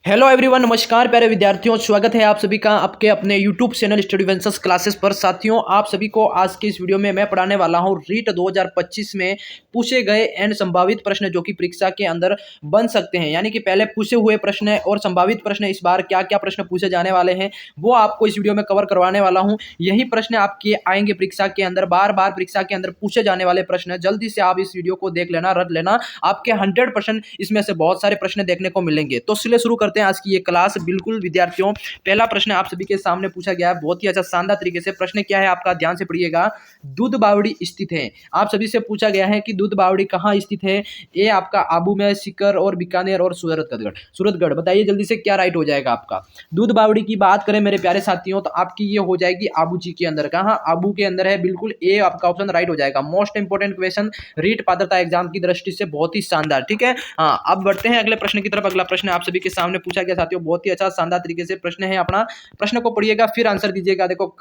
Hello everyone, नमस्कार प्यारे विद्यार्थियों, स्वागत है आप सभी का आपके अपने YouTube channel study ventures classes पर। साथियों, आप सभी को आज के इस वीडियो में मैं पढ़ाने वाला हूं रीट 2025 में पूछे गए एंड संभावित प्रश्न जो कि परीक्षा के अंदर बन सकते हैं। यानी कि पहले पूछे हुए प्रश्न और संभावित प्रश्न, इस बार क्या क्या प्रश्न पूछे जाने वाले हैं वो आपको इस वीडियो में कवर करवाने वाला हूँ। यही प्रश्न आपके आएंगे परीक्षा के अंदर, बार बार परीक्षा के अंदर पूछे जाने वाले प्रश्न। जल्दी से आप इस वीडियो को देख लेना, रट लेना, आपके 100% इसमें से बहुत सारे प्रश्न देखने को मिलेंगे। तो चलिए शुरू करते हैं आज की ये क्लास। बिल्कुल विद्यार्थियों, पहला प्रश्न आप सभी के सामने पूछा गया है, बहुत ही अच्छा शानदार तरीके से। प्रश्न क्या है आपका, ध्यान से पढ़िएगा। दूध बावड़ी स्थित है। आप सभी से पूछा गया है कि दूध बावड़ी कहाँ स्थित है। ये आपका आबू में, सीकर और बीकानेर और सूरतगढ़। बताइए जल्दी से क्या राइट हो जाएगा आपका। दूध बावड़ी की बात करें मेरे प्यारे साथियों तो आपकी ये हो जाएगी आबू जी के अंदर। कहाँ, आबू के अंदर है। बिल्कुल ए आपका ऑप्शन राइट हो जाएगा। मोस्ट इंपोर्टेंट क्वेश्चन रीट पात्रता एग्जाम की दृष्टि से बहुत ही शानदार। ठीक है, हाँ, अब बढ़ते हैं अगले प्रश्न की तरफ। अगला प्रश्न आप सभी के सामने पूछा गया साथियों, बहुत ही अच्छा शानदार तरीके से प्रश्न है अपना। प्रश्न को पढ़िएगा फिर आंसर दीजिएगा। देखो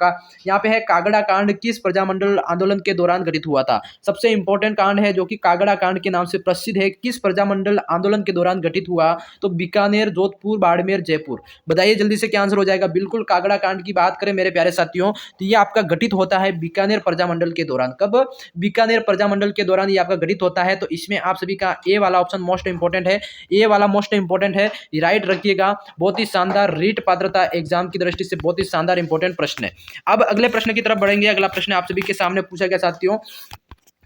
यहाँ पे है, कागड़ा कांड किस प्रजामंडल आंदोलन के दौरान घटित हुआ था। सबसे इंपॉर्टेंट कांड है जो कि कागड़ा कांड के नाम से प्रसिद्ध है। किस प्रजामंडल आंदोलन के दौरान घटित हुआ, तो बीकानेर, जोधपुर, बाड़मेर, जयपुर। बताइए जल्दी से क्या आंसर हो जाएगा। बिल्कुल कागड़ा कांड की बात करें मेरे प्यारे साथियों तो ये आपका घटित होता है बीकानेर प्रजामंडल के दौरान। कब, बीकानेर प्रजामंडल के दौरान ये आपका घटित होता है। तो इसमें आप सभी का ए वाला ऑप्शन मोस्ट इंपोर्टेंट है। ए वाला मोस्ट इंपोर्टेंट है, राइट रखिएगा। बहुत ही शानदार, रीट पात्रता एग्जाम की दृष्टि से बहुत ही शानदार इंपोर्टेंट प्रश्न है। अब अगले प्रश्न की तरफ बढ़ेंगे। अगला प्रश्न आप सभी के सामने पूछा गया साथियों,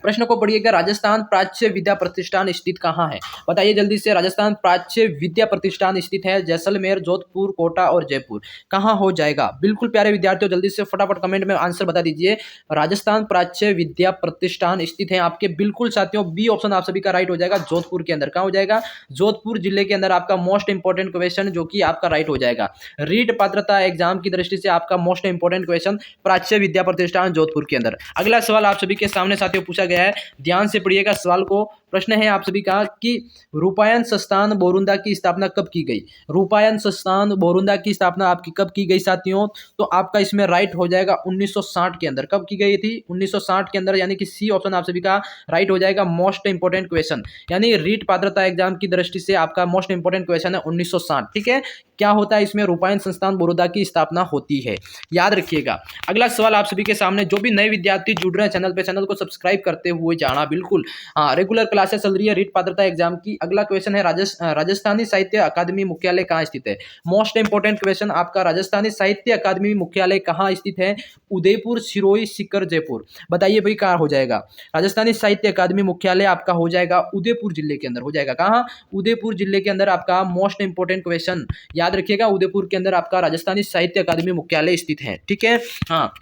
प्रश्न को पढ़िएगा। राजस्थान प्राच्य विद्या प्रतिष्ठान स्थित कहाँ है। बताइए जल्दी से। राजस्थान प्राच्य विद्या प्रतिष्ठान स्थित है जैसलमेर, जोधपुर, कोटा और जयपुर। कहाँ हो जाएगा। बिल्कुल प्यारे विद्यार्थियों, जल्दी से फटाफट कमेंट में आंसर बता दीजिए। राजस्थान प्राच्य विद्या प्रतिष्ठान स्थित है आपके। बिल्कुल साथियों, बी ऑप्शन आप सभी का राइट हो जाएगा। जोधपुर के अंदर। कहाँ हो जाएगा, जोधपुर जिले के अंदर। आपका मोस्ट इंपोर्टेंट क्वेश्चन जो कि आपका राइट हो जाएगा। रीट पात्रता एग्जाम की दृष्टि से आपका मोस्ट इंपोर्टेंट क्वेश्चन प्राच्य विद्या प्रतिष्ठान जोधपुर के अंदर। अगला सवाल आप सभी के सामने साथियों पूछा गया है, ध्यान से पढ़िएगा सवाल को। प्रश्न है आप सभी का कि रूपायन संस्थान बोरुंदा की स्थापना कब की गई। रूपायन संस्थान बोरुंदा की स्थापना आपकी कब की गई साथियों, तो आपका इसमें राइट हो जाएगा 1960 के अंदर। कब की गई थी, 1960 के अंदर। यानी कि सी ऑप्शन आप सभी का राइट हो जाएगा। मोस्ट इंपोर्टेंट क्वेश्चन, यानी रीट पात्रता एग्जाम की दृष्टि से आपका मोस्ट इंपोर्टेंट क्वेश्चन है 1960। ठीक है, क्या होता है इसमें, रूपायन संस्थान बोरुंदा की स्थापना होती है, याद रखिएगा। अगला सवाल आप सभी के सामने, जो भी नए विद्यार्थी जुड़ रहे हैं चैनल पे, चैनल को सब्सक्राइब करते हुए जाना। बिल्कुल हाँ, रेगुलर क्लासेस चल रही है रीट पात्रता एग्जाम की। अगला क्वेश्चन है, राजस्थानी साहित्य अकादमी मुख्यालय कहाँ स्थित है। मोस्ट इंपोर्टेंट क्वेश्चन आपका, राजस्थानी साहित्य अकादमी मुख्यालय कहाँ स्थित है। उदयपुर, सिरोही, सीकर, जयपुर। बताइए भाई कहाँ हो जाएगा। राजस्थानी साहित्य अकादमी मुख्यालय आपका हो जाएगा उदयपुर जिले के अंदर। हो जाएगा कहाँ, उदयपुर जिले के अंदर। आपका मोस्ट इंपोर्टेंट क्वेश्चन याद रखिएगा, उदयपुर के अंदर आपका राजस्थानी साहित्य अकादमी मुख्यालय स्थित है। ठीक है, हाँ,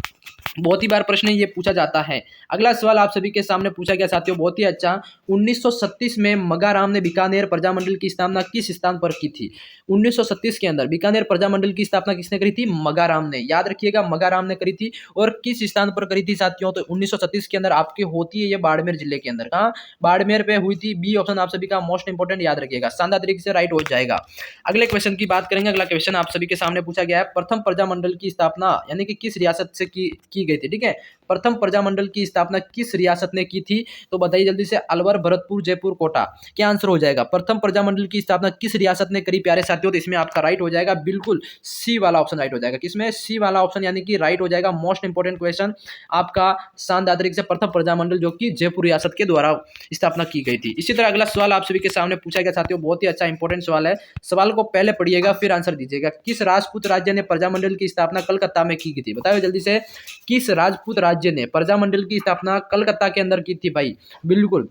बहुत ही बार प्रश्न ये पूछा जाता है। अगला सवाल आप सभी के सामने पूछा गया साथियों, बहुत ही अच्छा। 1936 में मगाराम ने बीकानेर प्रजामंडल की स्थापना किस स्थान पर की थी। 1936 के अंदर बीकानेर प्रजामंडल की स्थापना किसने करी थी, मगाराम ने। याद रखिएगा, मगाराम ने करी थी। और किस स्थान पर करी थी साथियों, तो 1936 के अंदर आपकी होती है ये बाड़मेर जिले के अंदर। कहाँ, बाड़मेर पे हुई थी। बी ऑप्शन आप सभी का मोस्ट इंपोर्टेंट, याद रखिएगा, शानदार तरीके से राइट हो जाएगा। अगले क्वेश्चन की बात करेंगे। अगला क्वेश्चन आप सभी के सामने पूछा गया है, प्रथम प्रजामंडल की स्थापना यानी कि किस रियासत से की गई थी। ठीक है, प्रथम प्रजामंडल की स्थापना किस रियासत ने की थी, तो बताइए जल्दी से। अलवर, भरतपुर, जयपुर, कोटा। क्या आंसर हो जाएगा। प्रथम प्रजामंडल की स्थापना किस रियासत ने करी प्यारे साथियों, तो इसमें आपका राइट हो जाएगा बिल्कुल सी वाला ऑप्शन राइट हो जाएगा। किसमें, सी वाला ऑप्शन, यानी कि राइट हो जाएगा। मोस्ट इंपोर्टेंट क्वेश्चन आपका शानदार तरीके से, प्रथम प्रजामंडल जो कि जयपुर रियासत के द्वारा स्थापना की गई थी। इसी तरह अगला सवाल आप सभी के सामने पूछा गया साथियों, बहुत ही अच्छा इंपोर्टेंट सवाल है। सवाल को पहले पढ़िएगा फिर आंसर दीजिएगा। किस राजपूत राज्य ने प्रजामंडल की स्थापना कलकत्ता में की थी। बताओ जल्दी से, किस राजपूत राज्य ने प्रजामंडल की स्थापना कलकत्ता के अंदर की थी भाई। बिल्कुल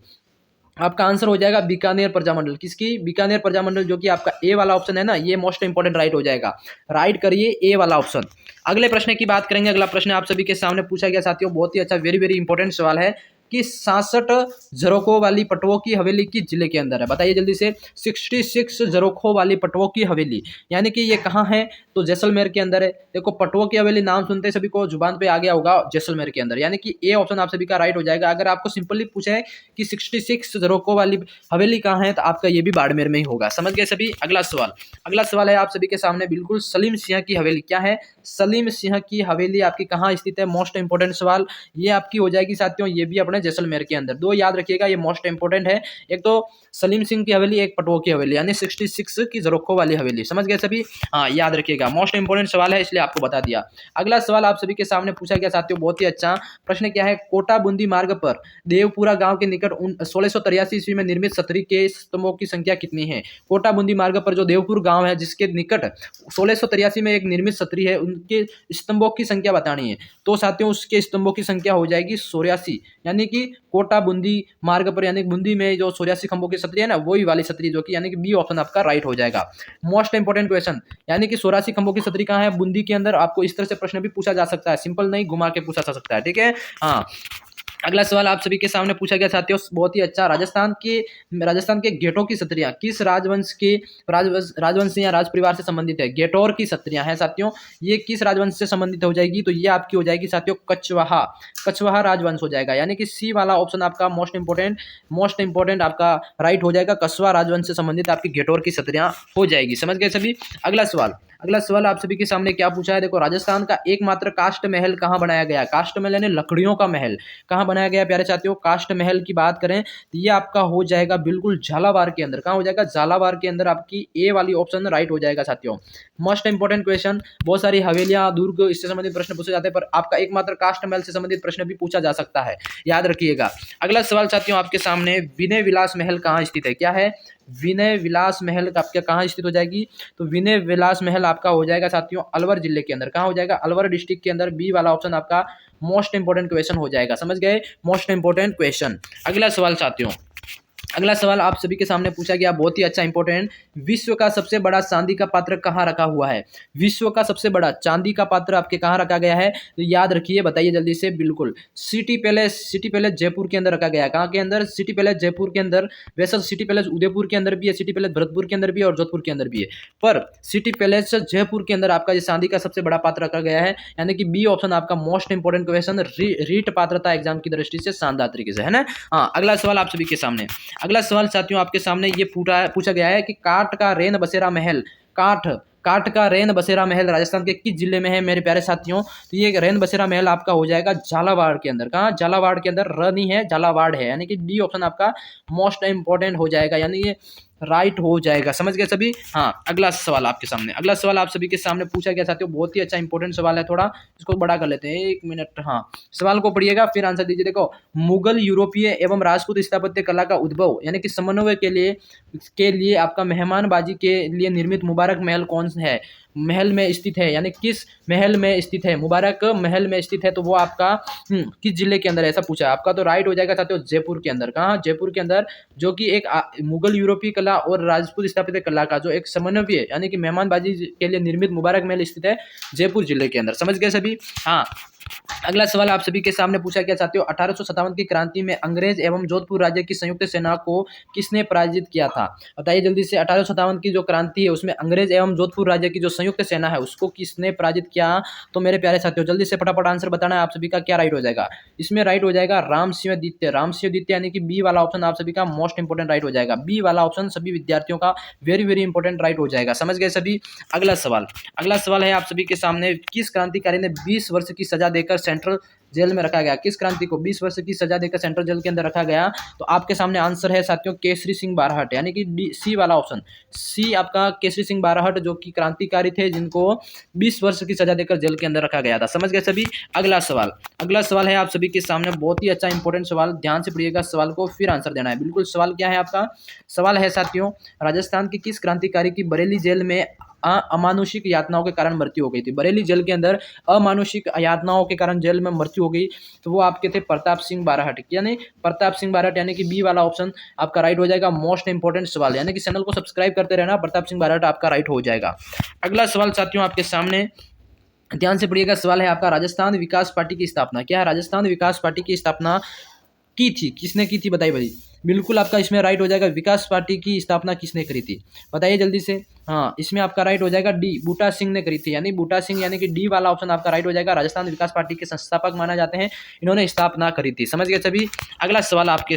आपका आंसर हो जाएगा बीकानेर प्रजामंडल। किसकी, बीकानेर प्रजामंडल, जो कि आपका ए वाला ऑप्शन है ना, ये मोस्ट इंपोर्टेंट राइट हो जाएगा। राइट करिए ए वाला ऑप्शन। अगले प्रश्न की बात करेंगे। अगला प्रश्न आप सभी के सामने पूछा गया साथियों, बहुत ही अच्छा, वेरी वेरी इंपॉर्टेंट सवाल है कि 66 झरोखों वाली पटवों की हवेली किस जिले के अंदर है। बताइए जल्दी से। 66 झरोखों वाली पटवों की हवेली, यानी कि ये कहाँ है, तो जैसलमेर के अंदर है। देखो पटवों की हवेली नाम सुनते सभी को जुबान पे आ गया होगा, जैसलमेर के अंदर। यानी कि ए ऑप्शन आप सभी का राइट हो जाएगा। अगर आपको सिंपली पूछा है कि 66 झरोखों वाली हवेली कहाँ है, तो आपका ये भी बाड़मेर में ही होगा। समझ गए सभी। अगला सवाल, अगला सवाल है आप सभी के सामने, बिल्कुल सलीम सिंह की हवेली। क्या है, सलीम सिंह की हवेली आपकी कहाँ स्थित है। मोस्ट इंपोर्टेंट सवाल ये आपकी हो जाएगी साथियों, ये भी अपने जैसलमेर के अंदर। दो याद रखिएगा, ये मोस्ट इंपोर्टेंट है। एक तो सलीम सिंह की हवेली, एक पटवा की हवेली, यानी 66 की ज़रोखो वाली हवेली। समझ गए सभी? हाँ, याद रखिएगा, मोस्ट इंपोर्टेंट सवाल है इसलिए आपको बता दिया। अगला सवाल आप सभी के सामने पूछा गया साथियों, बहुत ही अच्छा प्रश्न क्या है। कोटा बूंदी मार्ग पर देवपुरा गांव के निकट 1683 ईस्वी में निर्मित सतरी के स्तंभों की संख्या कितनी है? कोटा बूंदी मार्ग पर जो देवपुर गांव है जिसके निकट 1683 में एक निर्मित सतरी है, उनके स्तंभों की संख्या बतानी है। तो साथियों उसके स्तंभों की संख्या हो जाएगी 84, यानी कि कोटा बूंदी मार्ग पर, यानी बूंदी में जो 84 खंभों की सतरी है ना, वही वाली सतरी, जो कि यानी कि बी ऑप्शन आपका राइट हो जाएगा। मोस्ट इंपोर्टेंट क्वेश्चन, यानी कि 84 खंभों की सतरी कहाँ है? बूंदी के अंदर। आपको इस तरह से प्रश्न भी पूछा जा सकता है, सिंपल नहीं, घुमा के पूछा जा सकता है। ठीक है, हाँ। अगला सवाल आप सभी के सामने पूछा गया साथियों, बहुत ही अच्छा। राजस्थान के गेटों की सत्रियां किस राजवंश के राजवंश या राज परिवार से संबंधित है? गेटोर की सत्रियां हैं साथियों, ये किस राजवंश से संबंधित हो जाएगी? तो ये आपकी हो जाएगी साथियों कछवाहा राजवंश हो जाएगा, यानी कि सी वाला ऑप्शन आपका मोस्ट इंपोर्टेंट आपका राइट हो जाएगा। कछवा राजवंश से संबंधित आपकी गेटोर की सत्रियां हो जाएगी। समझ गए सभी? अगला सवाल आप सभी के सामने क्या पूछा है, देखो। राजस्थान का एकमात्र काष्ठ महल कहाँ बनाया गया? काष्ठ महल यानी लकड़ियों का महल कहाँ बनाया गया प्यारे साथियों? काष्ठ महल की बात करें तो ये आपका हो जाएगा बिल्कुल झालावाड़ के अंदर। कहाँ हो जाएगा? झालावाड़ के अंदर आपकी ए वाली ऑप्शन राइट हो जाएगा साथियों। मोस्ट इंपोर्टेंट क्वेश्चन, बहुत सारी हवेलियां, दुर्ग, इससे संबंधित प्रश्न पूछे जाते हैं, पर आपका एकमात्र काष्ठ महल से संबंधित प्रश्न भी पूछा जा सकता है, याद रखिएगा। अगला सवाल साथियों आपके सामने, विनय विलास महल कहाँ स्थित है? क्या है? विनय विलास महल आपके कहाँ स्थित हो जाएगी? तो विनय विलास महल आपका हो जाएगा साथियों अलवर जिले के अंदर। कहाँ हो जाएगा? अलवर डिस्ट्रिक्ट के अंदर। बी वाला ऑप्शन आपका मोस्ट इंपोर्टेंट क्वेश्चन हो जाएगा। समझ गए? Most important question. अगला सवाल साथियों, अगला सवाल आप सभी के सामने पूछा गया, बहुत ही अच्छा इंपॉर्टेंट। विश्व का सबसे बड़ा चांदी का पात्र कहाँ रखा हुआ है? विश्व का सबसे बड़ा चांदी का पात्र आपके कहाँ रखा गया है? तो याद रखिए, बताइए जल्दी से। बिल्कुल सिटी पैलेस जयपुर के अंदर रखा गया है। कहाँ के अंदर? सिटी पैलेस जयपुर के अंदर। वैसे सिटी पैलेस उदयपुर के अंदर भी है, सिटी पैलेस भरतपुर के अंदर भी है और जोधपुर के अंदर भी है, पर सिटी पैलेस जयपुर के अंदर आपका चांदी का सबसे बड़ा पात्र रखा गया है, यानी कि बी ऑप्शन आपका मोस्ट इंपोर्टेंट क्वेश्चन, रीट पात्रता एग्जाम की दृष्टि से शानदार तरीके से, है ना। हाँ, अगला सवाल आप सभी के सामने, अगला सवाल साथियों आपके सामने ये पूछा गया है कि काठ का रेन बसेरा महल राजस्थान के किस जिले में है मेरे प्यारे साथियों? तो ये रेन बसेरा महल आपका हो जाएगा झालावाड़ के अंदर। कहाँ? झालावाड़ के अंदर, नहीं है, झालावाड़ है, यानी कि डी ऑप्शन आपका मोस्ट इंपोर्टेंट हो जाएगा, यानी ये राइट हो जाएगा। समझ गए सभी? हाँ, अगला सवाल आपके सामने, अगला सवाल आप सभी के सामने पूछा गया साथियों, बहुत ही अच्छा इंपॉर्टेंट सवाल है, थोड़ा इसको बड़ा कर लेते हैं, 1 मिनट। हाँ, सवाल को पढ़िएगा फिर आंसर दीजिए। देखो, मुगल, यूरोपीय एवं राजपूत स्थापत्य कला का उद्भव यानी कि समन्वय के लिए आपका मेहमानबाजी के लिए निर्मित मुबारक महल कौन है महल में स्थित है, यानी किस महल में स्थित है? मुबारक महल में स्थित है, तो वो आपका किस जिले के अंदर, ऐसा पूछा है आपका। तो राइट हो जाएगा साथियों जयपुर के अंदर। कहाँ? जयपुर के अंदर, जो कि एक मुगल, यूरोपीय कला और राजपूत स्थापत्य कला का जो एक समन्वय है, यानी कि मेहमानबाजी के लिए निर्मित मुबारक महल स्थित है जयपुर जिले के अंदर। समझ गए सभी? हाँ, अगला सवाल आप सभी के सामने पूछा गया साथियों, 1857 की क्रांति में अंग्रेज एवं जोधपुर राज्य की संयुक्त सेना को किसने पराजित किया था? बताइए जल्दी से। 1857 की जो क्रांति है उसमें अंग्रेज एवं जोधपुर राज्य की जो संयुक्त सेना है उसको किसने पराजित किया? तो मेरे प्यारे साथियों जल्दी से फटाफट आंसर बताना है आप सभी का, क्या राइट हो जाएगा? इसमें राइट हो जाएगा राम सिंह द्वितीय, यानी कि बी वाला ऑप्शन आप सभी का मोस्ट इंपोर्टेंट राइट हो जाएगा। बी वाला ऑप्शन सभी विद्यार्थियों का वेरी वेरी इंपोर्टेंट राइट हो जाएगा। समझ गए सभी? अगला सवाल है आप सभी के सामने, किस क्रांतिकारी ने 20 वर्ष की सजा देकर सेंट्रल जेल में रखा गया? किस क्रांति को 20 वर्ष की सजा देकर सेंट्रल जेल के अंदर रखा गया? तो आपके सामने आंसर है साथियों केसरी सिंह बारहट, यानी कि सी वाला ऑप्शन, सी आपका केसरी सिंह बारहट, जो कि क्रांतिकारी थे जिनको 20 वर्ष की सजा देकर जेल के अंदर रखा गया था। समझ गए सभी? अगला सवाल है आप सभी के सामने, बहुत ही अच्छा इंपॉर्टेंट सवाल, ध्यान से पढ़िएगा सवाल को फिर आंसर देना है। बिल्कुल, सवाल क्या है आपका? सवाल है साथियों, राजस्थान की किस क्रांतिकारी की बरेली जेल में अमानुषिक यातनाओं के कारण मृत्यु हो गई थी? बरेली जेल के अंदर अमानुषिक यातनाओं के कारण जेल में मृत्यु हो गई, तो वो आपके थे प्रताप सिंह बारहट, यानी प्रताप सिंह बारहट, यानी कि बी वाला ऑप्शन आपका राइट हो जाएगा। मोस्ट इंपोर्टेंट सवाल, यानी कि चैनल को सब्सक्राइब करते रहना, प्रताप सिंह बारहट आपका राइट हो जाएगा। अगला सवाल साथियों आपके सामने, ध्यान से पढ़िएगा, सवाल है आपका, राजस्थान विकास पार्टी की स्थापना, क्या है? राजस्थान विकास पार्टी की स्थापना की थी, किसने की थी? बताइए भाई। बिल्कुल आपका इसमें राइट हो जाएगा, विकास पार्टी की स्थापना किसने करी थी? बताइए जल्दी से। हाँ, इसमें आपका राइट हो जाएगा डी, बूटा सिंह ने करी थी, यानी बूटा सिंह, यानी कि डी वाला ऑप्शन आपका राइट हो जाएगा। राजस्थान विकास पार्टी के संस्थापक माना जाते हैं, इन्होंने स्थापना करी थी। समझ गए सभी। अगला सवाल आपके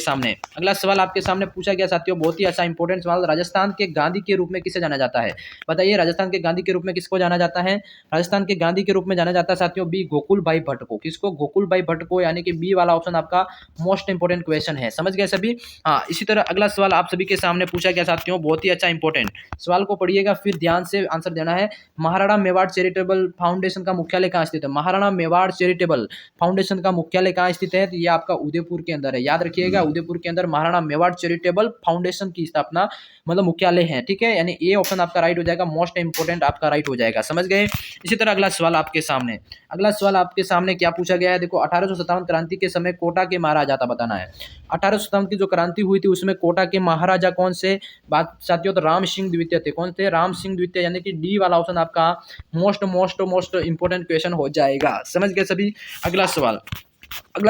सामने पूछा गया साथियों, बहुत ही अच्छा इंपॉर्टेंट सवाल। राजस्थान के गांधी के रूप में किसे जाना जाता है? बताइए, राजस्थान के गांधी के रूप में किसको जाना जाता है? राजस्थान के गांधी के रूप में जाना जाता है साथियों बी, गोकुल भाई भट्ट को। किसको? गोकुल भाई भट्ट को, यानी कि बी वाला ऑप्शन आपका मोस्ट इंपोर्टेंट क्वेश्चन है। समझ गए सभी। हाँ, इसी तरह अगला सवाल आप सभी के सामने पूछा गया साथियों, बहुत ही अच्छा इंपॉर्टेंट सवाल को पढ़िएगा, फिर ध्यान से आंसर देना है। महाराणा मेवाड़ चैरिटेबल फाउंडेशन का मुख्यालय कहाँ स्थित है? महाराणा मेवाड़ चैरिटेबल फाउंडेशन का मुख्यालय कहाँ स्थित है? तो ये आपका उदयपुर के अंदर है, याद रखिएगा। उदयपुर के अंदर महाराणा मेवाड़ चैरिटेबल फाउंडेशन की स्थापना, मतलब मुख्यालय है, ठीक है। यानी ए ऑप्शन आपका राइट हो जाएगा, मोस्ट इंपोर्टेंट आपका राइट हो जाएगा। समझ गए। इसी तरह अगला सवाल आपके सामने क्या पूछा गया है? देखो, 1857 क्रांति के समय कोटा के महाराजा था, बताना है। 1857 की जो क्रांति हुई थी उसमें कोटा के महाराजा कौन से? बात साथियों, तो राम सिंह द्वितीय थे। कौन थे? राम सिंह द्वितीय, यानी कि डी वाला ऑप्शन आपका मोस्ट इंपोर्टेंट क्वेश्चन हो जाएगा। समझ गए सभी। अगला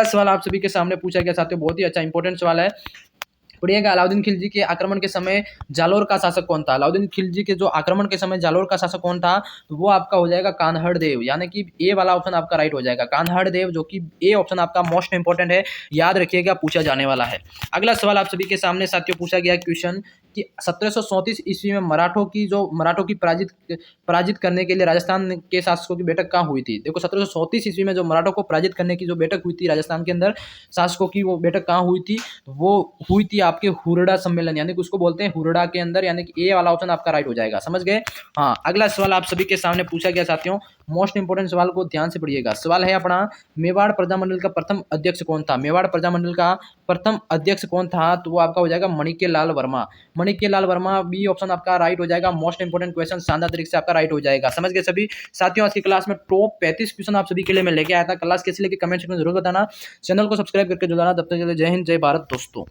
सवाल आप सभी के सामने पूछा गया साथियों, बहुत ही अच्छा इंपॉर्टेंट सवाल है। पढ़िएगा, अलाउद्दीन खिलजी के आक्रमण के समय जालोर का शासक कौन था? अलाउद्दीन खिलजी के जो आक्रमण के समय जालोर का शासक कौन था? तो वो आपका हो जाएगा कान्हड़ देव, यानी कि ए वाला ऑप्शन आपका राइट हो जाएगा, कान्हड़ देव, जो कि ए ऑप्शन आपका मोस्ट इंपोर्टेंट है, याद रखिएगा, पूछा जाने वाला है। अगला सवाल आप सभी के सामने साथियों पूछा गया क्वेश्चन कि 1734 ईस्वी में मराठों की पराजित करने के लिए राजस्थान के शासकों की बैठक कहाँ हुई थी? देखो, 1734 ईस्वी में जो मराठों को पराजित करने की जो बैठक हुई थी राजस्थान के अंदर शासकों की, वो बैठक कहाँ हुई थी? वो हुई थी आपके हुरडा सम्मेलन, यानी कि उसको बोलते हैं हुरडा के अंदर, यानी कि ए वाला ऑप्शन आपका राइट हो जाएगा। समझ गए। हाँ, अगला सवाल आप सभी के सामने पूछा गया साथियों, मोस्ट इंपोर्टेंट सवाल को ध्यान से पढ़िएगा। सवाल है अपना, मेवाड़ प्रजामंडल का प्रथम अध्यक्ष कौन था? मेवाड़ प्रजामंडल का प्रथम अध्यक्ष कौन था? तो वो आपका हो जाएगा मणिके लाल वर्मा। मणिके लाल वर्मा, बी ऑप्शन आपका राइट हो जाएगा, मोस्ट इंपोर्टेंट क्वेश्चन शानदार तरीके से आपका राइट हो जाएगा। समझ गए सभी साथियों। आज की क्लास में टॉप 35 क्वेश्चन आप सभी के लिए मैं लेके आया था। क्लास कैसे लेके कमेंट सेक्शन में जरूर बताना, चैनल को सब्सक्राइब करके जुड़ाना। तब तक के लिए जय हिंद, जय भारत दोस्तों।